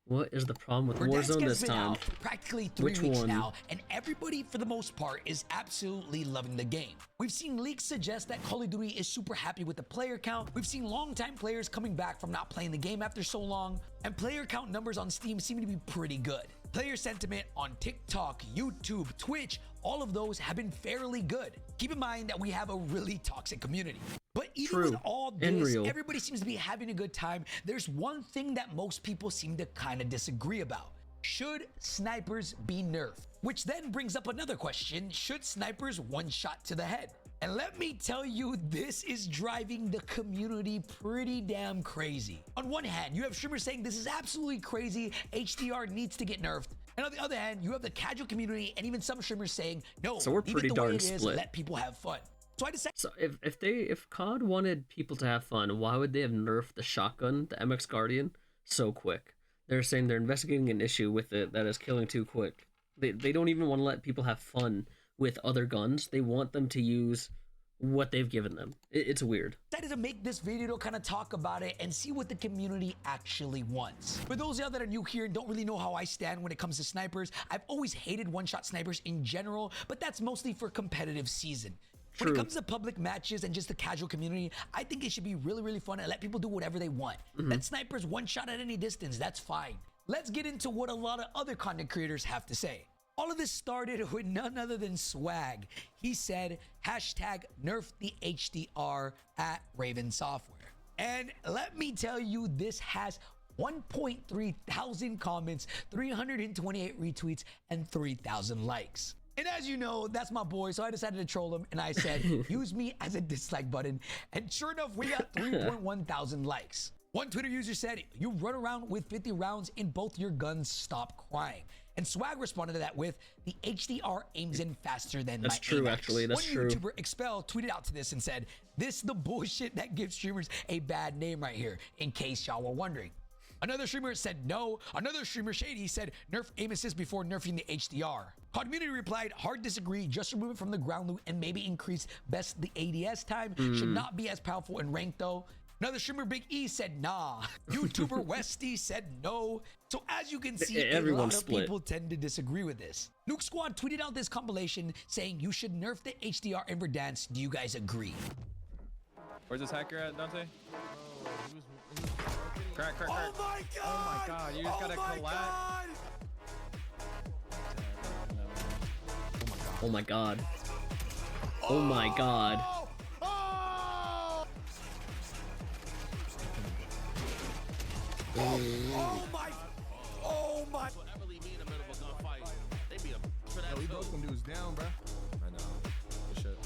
What is the problem with Verdansk Warzone has this been time? out for practically 3 Which weeks one? now, and everybody, for the most part, is absolutely loving the game. We've seen leaks suggest that Call of Duty is super happy with the player count. We've seen longtime players coming back from not playing the game after so long, and player count numbers on Steam seem to be pretty good. Player sentiment on TikTok, YouTube, Twitch, all of those have been fairly good. Keep in mind that we have a really toxic community. But even with all this, everybody seems to be having a good time. There's one thing that most people seem to kind of disagree about. Should snipers be nerfed? Which then brings up another question. Should snipers one shot to the head? And let me tell you, this is driving the community pretty damn crazy. On one hand, you have streamers saying this is absolutely crazy, HDR needs to get nerfed. And on the other hand, you have the casual community and even some streamers saying, no, so we're pretty darn split. Let people have fun. So I decided. So if COD wanted people to have fun, why would they have nerfed the shotgun, the MX Guardian, so quick? They're saying they're investigating an issue with it that is killing too quick. They don't even want to let people have fun with other guns. They want them to use what they've given them. It's weird. Decided to make this video to kind of talk about it and see what the community actually wants. For those of you that are new here and don't really know how I stand when it comes to snipers, I've always hated one-shot snipers in general, but that's mostly for competitive season. When it comes to public matches and just the casual community, I think it should be really, really fun and let people do whatever they want. Let snipers one shot at any distance, that's fine. Let's get into what a lot of other content creators have to say. All of this started with none other than Swag. He said, hashtag nerf the HDR at Raven Software. And let me tell you, this has 1.3 thousand comments, 328 retweets, and 3,000 likes. And as you know, that's my boy, so I decided to troll him, and I said, use me as a dislike button. And sure enough, we got 3.1 thousand likes. One Twitter user said, you run around with 50 rounds in both your guns, stop crying. And Swag responded to that with, the HDR aims in faster than my That's true, AMAX. actually, that's One true. YouTuber, Expel, tweeted out to this and said, this the bullshit that gives streamers a bad name right here, in case y'all were wondering. Another streamer said no. Another streamer, Shady, said nerf aim assist before nerfing the HDR. COD Community replied, hard disagree, just remove it from the ground loot and maybe increase best the ADS time. Should not be as powerful in rank though. Another streamer, Big E, said nah. YouTuber Westy said no. So as you can see, a lot of people tend to disagree with this. Nuke Squad tweeted out this compilation saying you should nerf the HDR in Verdansk. Do you guys agree? Where's this hacker at, Dante? Crack. Oh my god! Oh my god, you just gotta collapse. Oh my god. Oh my god. Oh my! We broke them dudes down, bro. I know. Good shit.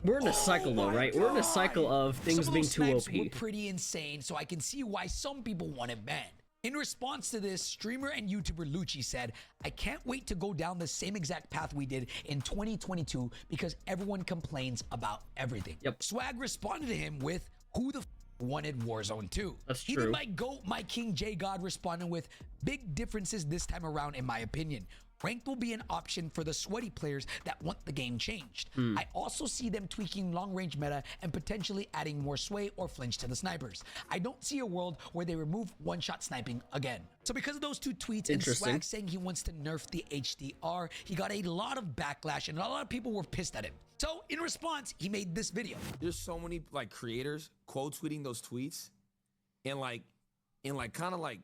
We're in a cycle though, right? We're in a cycle of things being too OP. Were pretty insane, so I can see why some people want it banned. In response to this, streamer and YouTuber Lucci said, I can't wait to go down the same exact path we did in 2022 because everyone complains about everything. Yep. Swag responded to him with, who the wanted Warzone 2? That's true. Even my GOAT, my King J God responded with, big differences this time around in my opinion. Ranked will be an option for the sweaty players that want the game changed. I also see them tweaking long-range meta and potentially adding more sway or flinch to the snipers. I don't see a world where they remove one-shot sniping again. So because of those two tweets and Swag saying he wants to nerf the HDR, he got a lot of backlash and a lot of people were pissed at him. So in response, he made this video. There's so many like creators quote tweeting those tweets and kind of like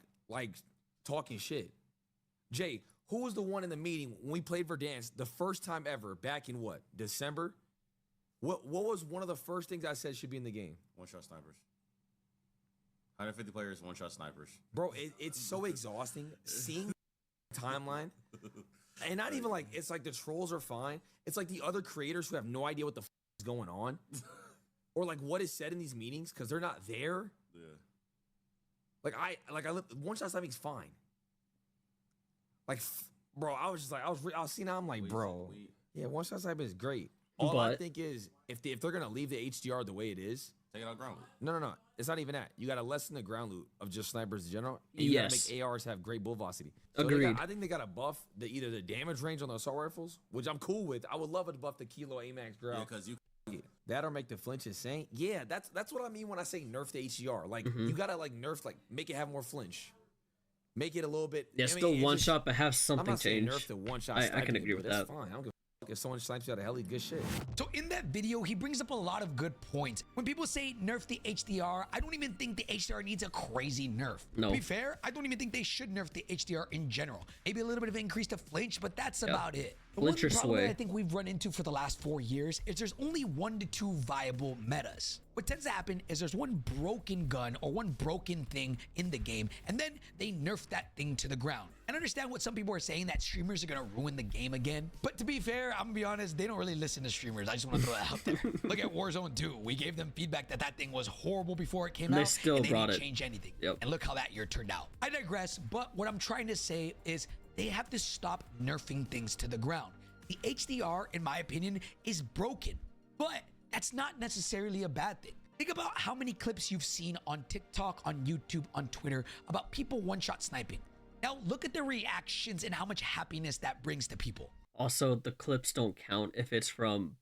talking shit. Jay, who was the one in the meeting when we played Verdansk the first time ever back in what, December? What was one of the first things I said should be in the game? One-shot snipers. 150 players, one-shot snipers. Bro, it's so exhausting seeing the timeline. And not even like, it's like the trolls are fine. It's like the other creators who have no idea what the is going on. Or like what is said in these meetings because they're not there. Yeah. One-shot sniping's fine. Like, bro, I was seeing now, I'm like, bro, yeah, one-shot sniping is great. All I think is, if they're going to leave the HDR the way it is, take it out ground loot. No. It's not even that. You got to lessen the ground loot of just snipers in general. And you got to make ARs have great bull velocity. So Agreed. I think they got to buff either the damage range on the assault rifles, which I'm cool with. I would love it to buff the kilo AMAX ground. Yeah, because you... That or make the flinch insane. Yeah, that's what I mean when I say nerf the HDR. Like, you got to like nerf, like make it have more flinch. Make it a little bit. Yeah, I mean, still it's one just- shot, but have I'm something not saying change. nerf the one shot. I can agree with That's that. fine. I don't give a fuck if someone snipes you out of hella good shit. So in that video, he brings up a lot of good points. When people say nerf the HDR, I don't even think the HDR needs a crazy nerf. No. To be fair, I don't even think they should nerf the HDR in general. Maybe a little bit of increase to flinch, but that's about it. The one Flinch or problem sway. that I think we've run into for the last 4 years is there's only 1 to 2 viable metas. What tends to happen is there's one broken gun or one broken thing in the game, and then they nerf that thing to the ground. And I understand what some people are saying, that streamers are gonna ruin the game again. But to be fair, I'm gonna be honest, they don't really listen to streamers. I just wanna throw that out there. Look at Warzone 2. We gave them feedback that that thing was horrible before it came They out. still and they brought didn't it. change anything. Yep. And look how that year turned out. I digress, but what I'm trying to say is they have to stop nerfing things to the ground. The HDR, in my opinion, is broken, but that's not necessarily a bad thing. Think about how many clips you've seen on TikTok, on YouTube, on Twitter about people one-shot sniping. Now look at the reactions and how much happiness that brings to people. Also, the clips don't count if it's from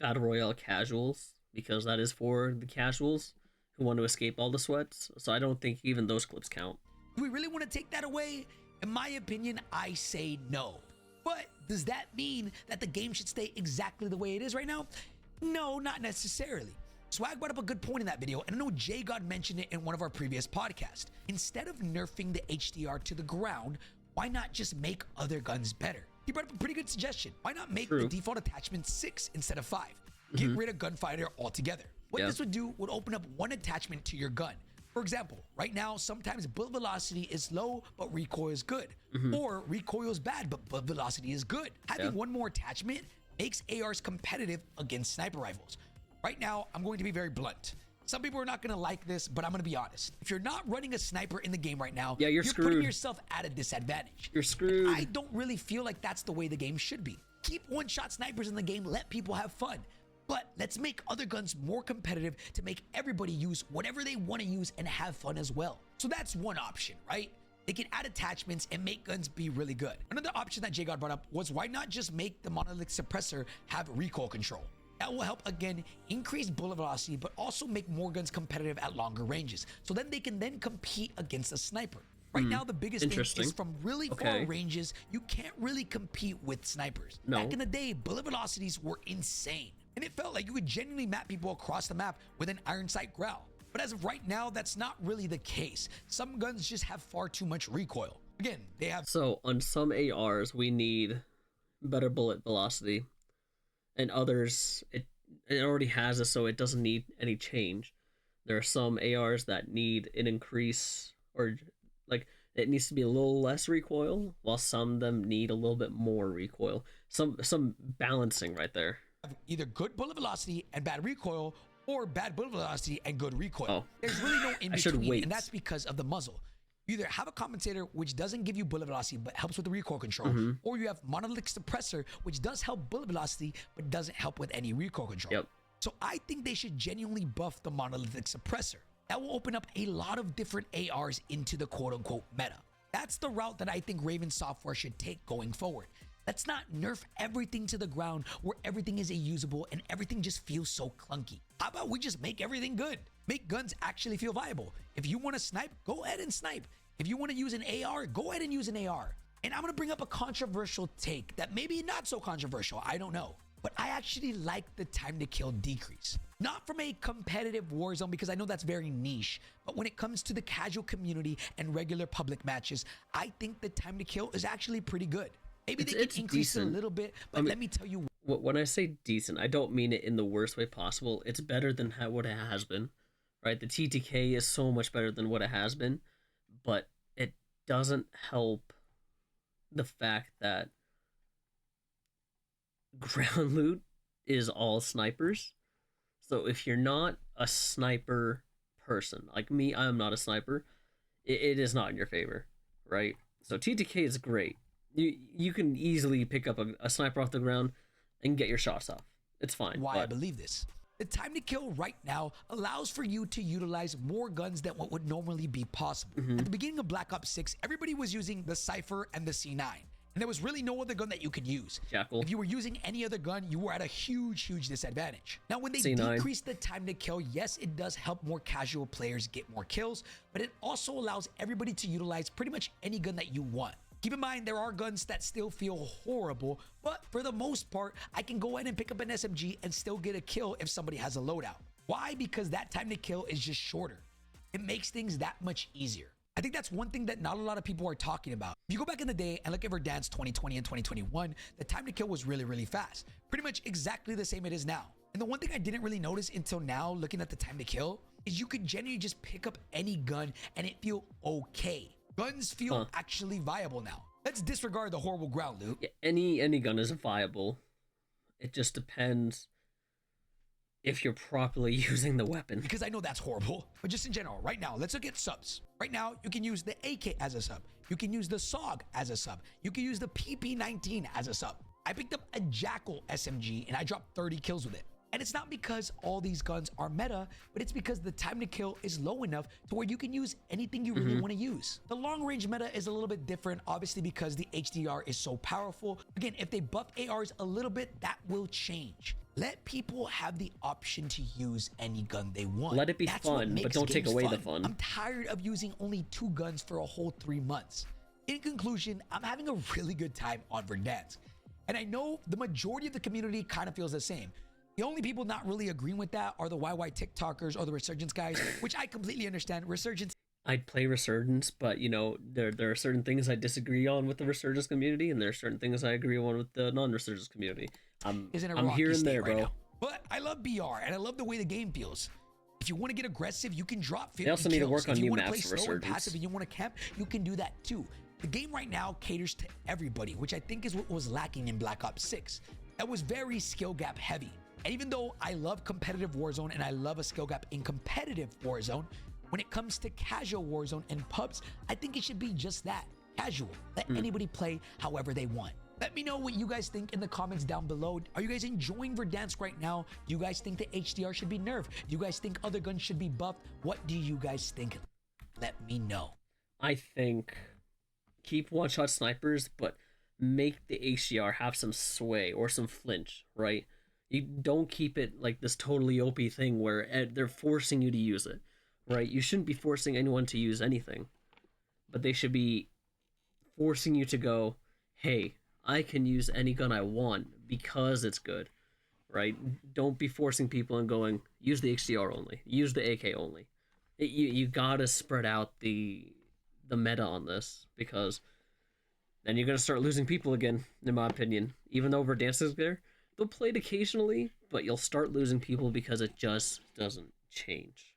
Battle Royale casuals, because that is for the casuals who want to escape all the sweats. So I don't think even those clips count. Do we really want to take that away? In my opinion, I say no. But does that mean that the game should stay exactly the way it is right now? No, not necessarily. Swag brought up a good point in that video, and I know Jay God mentioned it in one of our previous podcasts. Instead of nerfing the HDR to the ground, why not just make other guns better? He brought up a pretty good suggestion. Why not make the default attachment 6 instead of 5? Get rid of Gunfighter altogether. What this would do would open up one attachment to your gun. For example, right now, sometimes bullet velocity is low, but recoil is good. Or recoil is bad, but bullet velocity is good. Having one more attachment makes ARs competitive against sniper rifles. Right now, I'm going to be very blunt. Some people are not going to like this, but I'm going to be honest. If you're not running a sniper in the game right now, you're putting screwed. yourself at a disadvantage. You're screwed. I don't really feel like that's the way the game should be. Keep one-shot snipers in the game, let people have fun. But let's make other guns more competitive to make everybody use whatever they want to use and have fun as well. So that's one option, right? They can add attachments and make guns be really good. Another option that Jay God brought up was why not just make the monolithic suppressor have recoil control? That will help, again, increase bullet velocity, but also make more guns competitive at longer ranges. So then they can then compete against a sniper. Right now, the biggest thing is from really far ranges, you can't really compete with snipers. Back in the day, bullet velocities were insane. And it felt like you could genuinely map people across the map with an iron sight growl. But as of right now, that's not really the case. Some guns just have far too much recoil. Again, they have... So on some ARs, we need better bullet velocity. And others, it already has it, so it doesn't need any change. There are some ARs that need an increase, or like it needs to be a little less recoil, while some of them need a little bit more recoil. Some balancing right there. Either good bullet velocity and bad recoil, or bad bullet velocity and good recoil. There's really no in between, and that's because of the muzzle. You either have a compensator which doesn't give you bullet velocity but helps with the recoil control, or you have monolithic suppressor which does help bullet velocity but doesn't help with any recoil control. So I think they should genuinely buff the monolithic suppressor. That will open up a lot of different ARs into the quote-unquote meta. That's the route that I think Raven Software should take going forward. Let's not nerf everything to the ground where everything is unusable and everything just feels so clunky. How about we just make everything good? Make guns actually feel viable. If you want to snipe, go ahead and snipe. If you want to use an AR, go ahead and use an AR. And I'm going to bring up a controversial take that maybe not so controversial, I don't know. But I actually like the time to kill decrease. Not from a competitive Warzone, because I know that's very niche, but when it comes to the casual community and regular public matches, I think the time to kill is actually pretty good. Maybe they can increase it a little bit, but let me tell you. When I say decent, I don't mean it in the worst way possible. It's better than what it has been, right? The TTK is so much better than what it has been, but it doesn't help the fact that ground loot is all snipers. So if you're not a sniper person, like me, I'm not a sniper, it is not in your favor, right? So TTK is great. You can easily pick up a sniper off the ground and get your shots off. It's fine. Why I believe this. The time to kill right now allows for you to utilize more guns than what would normally be possible. At the beginning of Black Ops 6, everybody was using the Cypher and the C9. And there was really no other gun that you could use. Jackal. If you were using any other gun, you were at a huge disadvantage. Now, when they C9. decrease the time to kill, yes, it does help more casual players get more kills, but it also allows everybody to utilize pretty much any gun that you want. Keep in mind, there are guns that still feel horrible, but for the most part, I can go ahead and pick up an SMG and still get a kill if somebody has a loadout. Why? Because that time to kill is just shorter. It makes things that much easier. I think that's one thing that not a lot of people are talking about. If you go back in the day and look at Verdansk 2020 and 2021, the time to kill was really fast. Pretty much exactly the same it is now. And the one thing I didn't really notice until now, looking at the time to kill, is you could genuinely just pick up any gun and it feel okay. Guns feel actually viable now. Let's disregard the horrible ground loot. Yeah, any gun is viable. It just depends if you're properly using the weapon. Because I know that's horrible, but just in general, right now, let's look at subs. Right now, you can use the AK as a sub. You can use the SOG as a sub. You can use the PP19 as a sub. I picked up a Jackal SMG and I dropped 30 kills with it. And it's not because all these guns are meta, but it's because the time to kill is low enough to where you can use anything you really want to use. The long range meta is a little bit different, obviously, because the HDR is so powerful. Again, if they buff ARs a little bit, that will change. Let people have the option to use any gun they want. Let it be That's what fun, but makes don't take games away the fun. I'm tired of using only 2 guns for a whole 3 months. In conclusion, I'm having a really good time on Verdansk. And I know the majority of the community kind of feels the same. The only people not really agreeing with that are the YY TikTokers or the Resurgence guys, which I completely understand. Resurgence. I'd play Resurgence, but you know, there are certain things I disagree on with the Resurgence community, and there are certain things I agree on with the non-Resurgence community. I'm here and there, bro. Now. But I love BR, and I love the way the game feels. If you want to get aggressive, you can drop 50 They also need to kills. work on if you new want to play maps for slow and Resurgence. passive and you want to camp, you can do that too. The game right now caters to everybody, which I think is what was lacking in Black Ops 6. That was very skill gap heavy. And even though I love competitive Warzone and I love a skill gap in competitive Warzone, when it comes to casual Warzone and pubs, I think it should be just that, casual. Let anybody play however they want. Let me know what you guys think in the comments down below. Are you guys enjoying Verdansk right now? Do you guys think the HDR should be nerfed? Do you guys think other guns should be buffed? What do you guys think? Let me know. I think keep one-shot snipers, but make the HDR have some sway or some flinch, right? You don't keep it like this totally OP thing where they're forcing you to use it, right? You shouldn't be forcing anyone to use anything, but they should be forcing you to go, hey, I can use any gun I want because it's good, right? Don't be forcing people and going, use the HDR only, use the AK only. You gotta spread out the meta on this, because then you're gonna start losing people again, in my opinion. Even though Verdansk is there, they'll play it occasionally, but you'll start losing people because it just doesn't change.